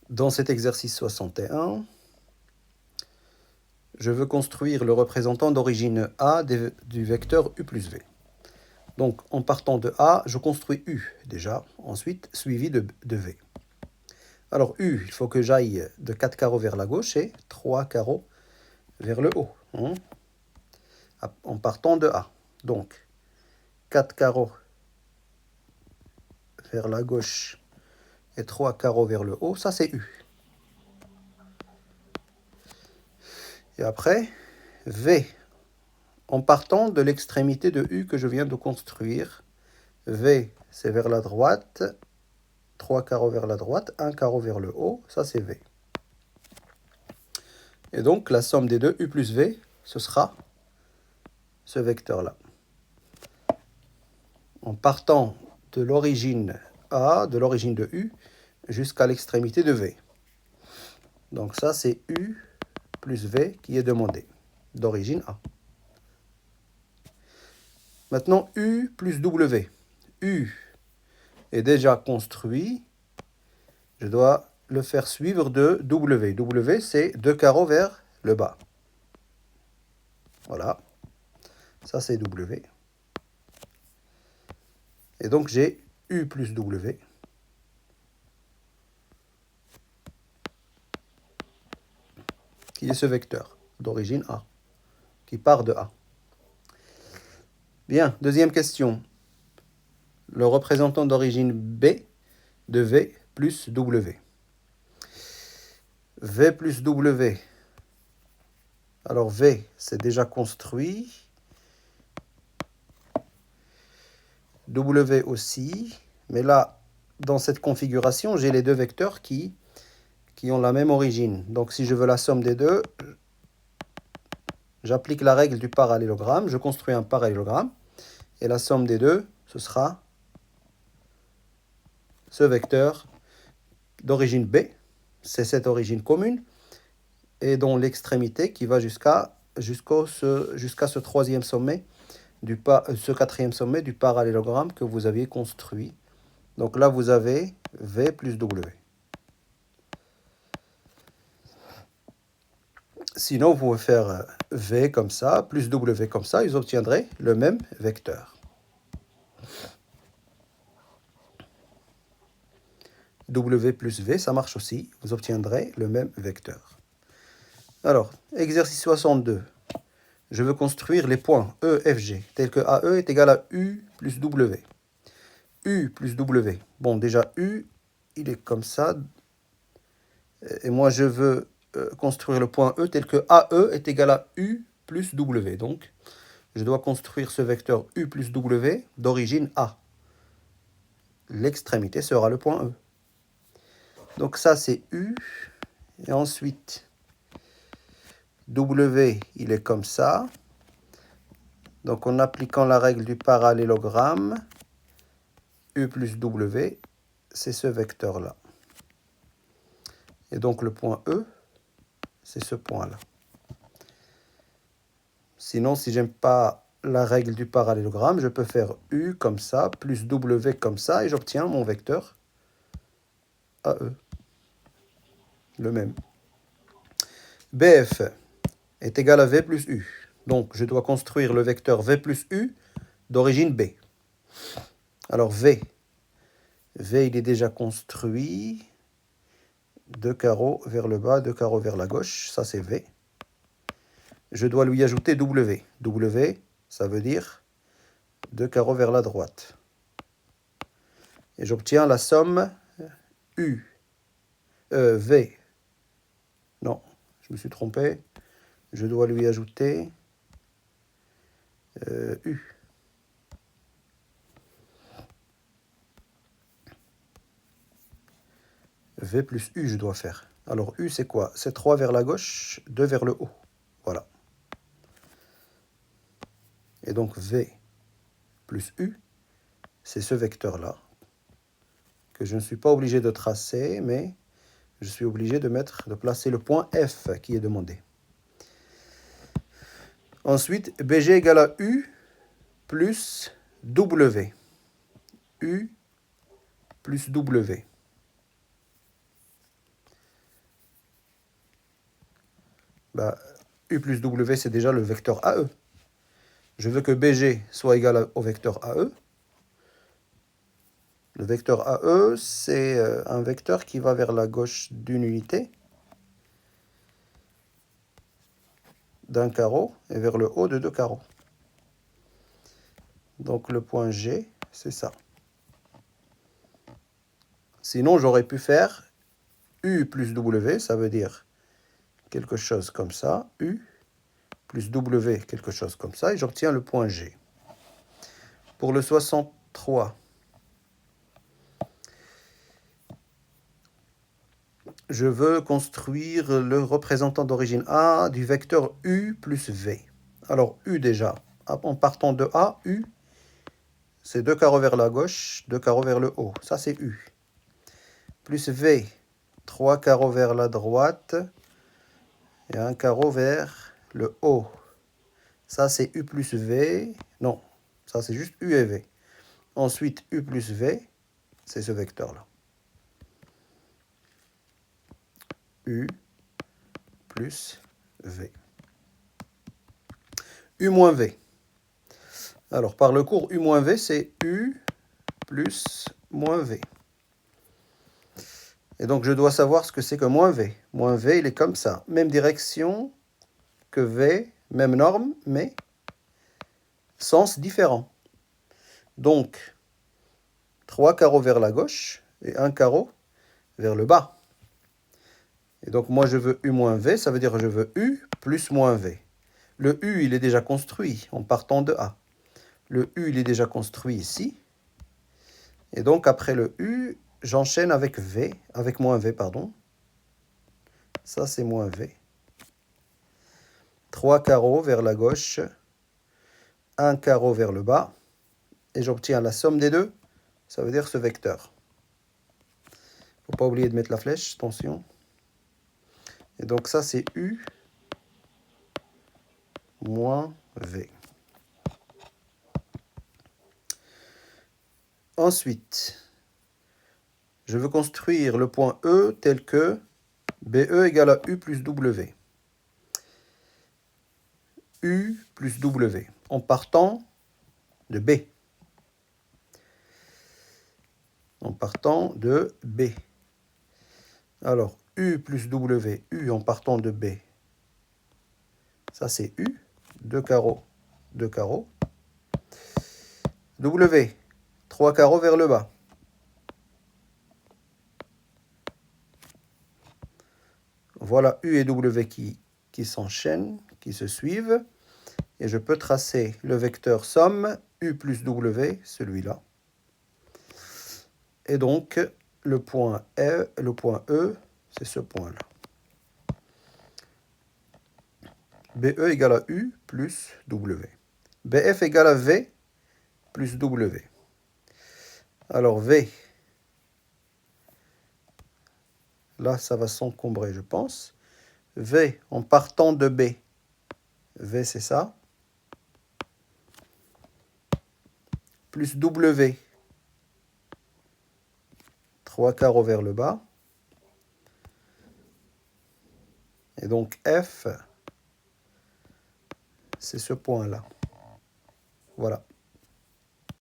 Dans cet exercice 61, je veux construire le représentant d'origine A du vecteur U plus V. Donc, en partant de A, je construis U déjà, ensuite suivi de V. Alors, U, il faut que j'aille de 4 carreaux vers la gauche et 3 carreaux vers le haut, en partant de A. Donc, 4 carreaux vers la gauche et 3 carreaux vers le haut, ça c'est U. Et après, V, en partant de l'extrémité de U que je viens de construire. V, c'est vers la droite, 3 carreaux vers la droite, 1 carreau vers le haut, ça c'est V. Et donc la somme des deux, U plus V, ce sera ce vecteur-là. En partant de l'origine A, de l'origine de U, jusqu'à l'extrémité de V. Donc ça c'est U plus V qui est demandé, d'origine A. Maintenant U plus W. U est déjà construit, je dois le faire suivre de W. W, c'est 2 carreaux vers le bas. Voilà, ça c'est W. Et donc j'ai U plus W qui est ce vecteur d'origine A, qui part de A. Bien, deuxième question. Le représentant d'origine B de V plus W. V plus W. Alors V, c'est déjà construit. W aussi. Mais là, dans cette configuration, j'ai les deux vecteurs qui ont la même origine. Donc si je veux la somme des deux, j'applique la règle du parallélogramme. Je construis un parallélogramme. Et la somme des deux, ce sera ce vecteur d'origine B. C'est cette origine commune. Et dont l'extrémité qui va jusqu'à ce troisième sommet, ce quatrième sommet du parallélogramme que vous aviez construit. Donc là, vous avez V plus W. Sinon, vous pouvez faire V comme ça, plus W comme ça, ils obtiendraient le même vecteur. W plus V, ça marche aussi, vous obtiendrez le même vecteur. Alors, exercice 62. Je veux construire les points E, F, G, tels que AE est égal à U plus W. U plus W. Bon, déjà, U, il est comme ça. Et moi, je veux construire le point E tel que AE est égal à U plus W. Donc, je dois construire ce vecteur U plus W d'origine A. L'extrémité sera le point E. Donc ça, c'est U. Et ensuite, W, il est comme ça. Donc en appliquant la règle du parallélogramme, U plus W, c'est ce vecteur-là. Et donc le point E, c'est ce point-là. Sinon, si j'aime pas la règle du parallélogramme, je peux faire U comme ça, plus W comme ça, et j'obtiens mon vecteur AE. Le même. BF est égal à V plus U. Donc, je dois construire le vecteur V plus U d'origine B. Alors, V, il est déjà construit. 2 carreaux vers le bas, 2 carreaux vers la gauche. Ça, c'est V. Je dois lui ajouter W. W, ça veut dire 2 carreaux vers la droite. Et j'obtiens la somme U. V. Non, je me suis trompé. Je dois lui ajouter U. V plus U, je dois faire. Alors, U, c'est quoi? C'est 3 vers la gauche, 2 vers le haut. Voilà. Et donc, V plus U, c'est ce vecteur-là, que je ne suis pas obligé de tracer, mais je suis obligé de placer le point F qui est demandé. Ensuite, BG égale à U plus W. U plus W. Bah, U plus W, c'est déjà le vecteur AE. Je veux que BG soit égal au vecteur AE. Le vecteur AE, c'est un vecteur qui va vers la gauche d'une unité, d'un carreau, et vers le haut de deux carreaux. Donc le point G, c'est ça. Sinon, j'aurais pu faire U plus W, ça veut dire quelque chose comme ça, U plus W, quelque chose comme ça, et j'obtiens le point G. Pour le 63, je veux construire le représentant d'origine A du vecteur U plus V. Alors U déjà, en partant de A, U, c'est deux carreaux vers la gauche, deux carreaux vers le haut. Ça, c'est U. Plus V, trois carreaux vers la droite et un carreau vers le haut. Ça, c'est U plus V. Non, ça, c'est juste U et V. Ensuite, U plus V, c'est ce vecteur-là. U plus V. U moins V. Alors, par le cours, U moins V, c'est U plus moins V. Et donc, je dois savoir ce que c'est que moins V. Moins V, il est comme ça. Même direction que V, même norme, mais sens différent. Donc, trois carreaux vers la gauche et un carreau vers le bas. Et donc, moi, je veux U moins V, ça veut dire que je veux U plus moins V. Le U, il est déjà construit en partant de A. Le U, il est déjà construit ici. Et donc, après le U, j'enchaîne avec V, avec moins V, pardon. Ça, c'est moins V. Trois carreaux vers la gauche, un carreau vers le bas, et j'obtiens la somme des deux, ça veut dire ce vecteur. Il ne faut pas oublier de mettre la flèche, attention. Et donc ça, c'est U moins V. Ensuite, je veux construire le point E tel que BE égale à U plus W. U plus W, en partant de B. En partant de B. Alors, U plus W, U en partant de B. Ça, c'est U, deux carreaux, deux carreaux. W, trois carreaux vers le bas. Voilà U et W qui s'enchaînent, qui se suivent. Et je peux tracer le vecteur somme U plus W, celui-là. Et donc, le point E, c'est ce point-là. BE égale à U plus W. BF égale à V plus W. Alors V, là ça va s'encombrer je pense. V en partant de B. V c'est ça. Plus W. Trois carreaux vers le bas. Et donc F, c'est ce point-là. Voilà.